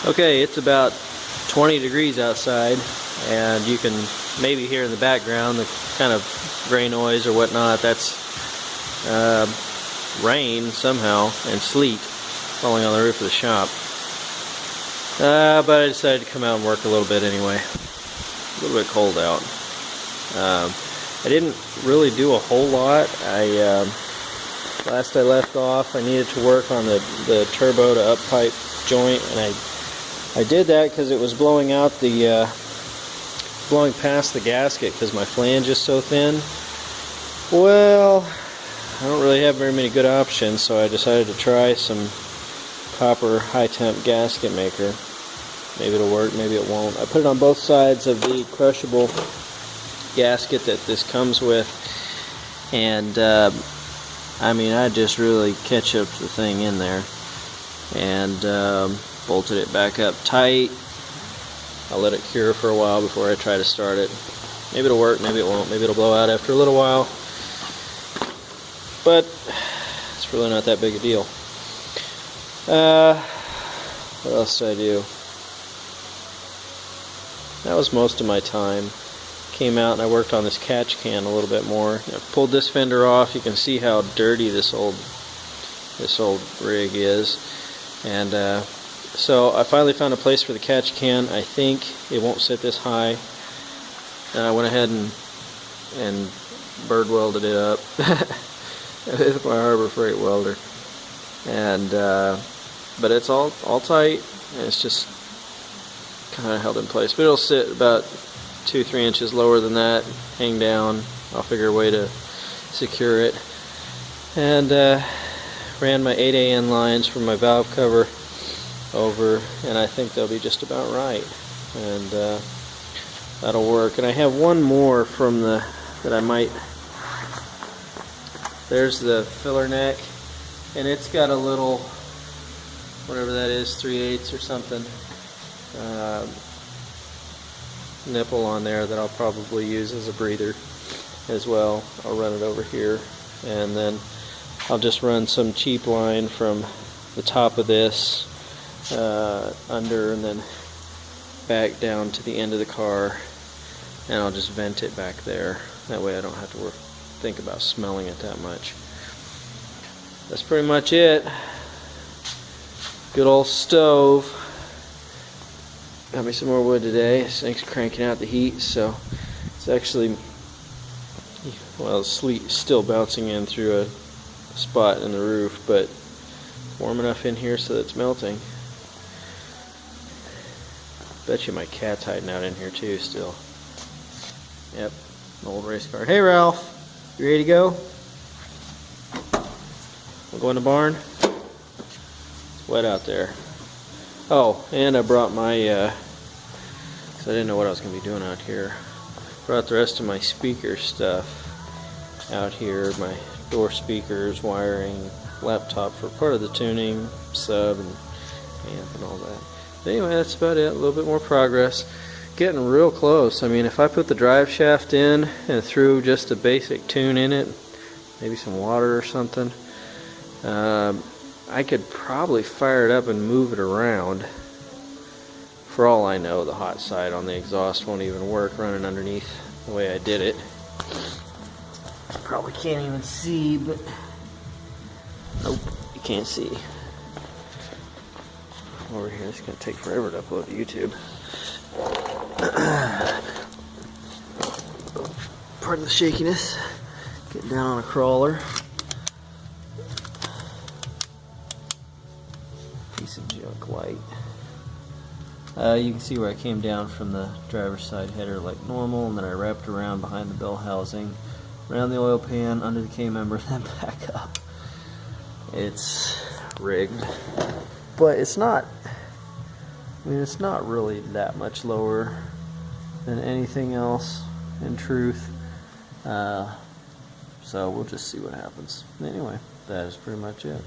Okay, it's about 20 degrees outside, and you can maybe hear in the background the kind of gray noise or whatnot. That's rain somehow and sleet falling on the roof of the shop. But I decided to come out and work a little bit anyway. A little bit cold out. I didn't really do a whole lot. Last I left off, I needed to work on the turbo to up pipe joint, and I did that because it was blowing out the blowing past the gasket because my flange is so thin. Well, I don't really have very many good options, so I decided to try some copper high temp gasket maker. Maybe it'll work, maybe it won't. I put it on both sides of the crushable gasket that this comes with, and I mean, I just really ketchuped the thing in there and bolted it back up tight. I'll let it cure for a while before I try to start it. Maybe it'll work, maybe it won't. Maybe it'll blow out after a little while, but it's really not that big a deal. What else did I do? That was most of my time. Came out and I worked on this catch can a little bit more. I pulled this fender off. You can see how dirty this old rig is, and so I finally found a place for the catch can. I think it won't sit this high, and I went ahead and bird welded it up with my Harbor Freight welder, and but it's all tight, and it's just kind of held in place. But it'll sit about 2-3 inches lower than that, hang down. I'll figure a way to secure it. And ran my 8AN lines from my valve cover over, and I think they'll be just about right, and that'll work. And I have one more from that I might. There's the filler neck, and it's got a little, whatever that is, 3/8 or something, nipple on there that I'll probably use as a breather as well. I'll run it over here, and then I'll just run some cheap line from the top of this under, and then back down to the end of the car, and I'll just vent it back there. That way I don't have to think about smelling it that much. That's pretty much it. Good old stove. Got me some more wood today. This thing's cranking out the heat, so it's actually, well, sleet still bouncing in through a spot in the roof, but warm enough in here so that it's melting. Bet you my cat's hiding out in here too still. Yep, an old race car. Hey Ralph, you ready to go? We'll go in the barn. It's wet out there. Oh, and I brought my, because I didn't know what I was going to be doing out here. Brought the rest of my speaker stuff out here, my door speakers, wiring, laptop for part of the tuning, sub, and amp and all that. But anyway, that's about it. A little bit more progress. Getting real close. I mean, if I put the drive shaft in and threw just a basic tune in it, maybe some water or something, I could probably fire it up and move it around. For all I know, the hot side on the exhaust won't even work running underneath the way I did it. Probably can't even see, but nope, you can't see. Over here, it's going to take forever to upload to YouTube. Pardon the shakiness. Getting down on a crawler. Piece of junk light. You can see where I came down from the driver's side header like normal, and then I wrapped around behind the bell housing, around the oil pan, under the K-member, then back up. It's rigged, but it's not, I mean, it's not really that much lower than anything else, in truth. So we'll just see what happens. Anyway, that is pretty much it.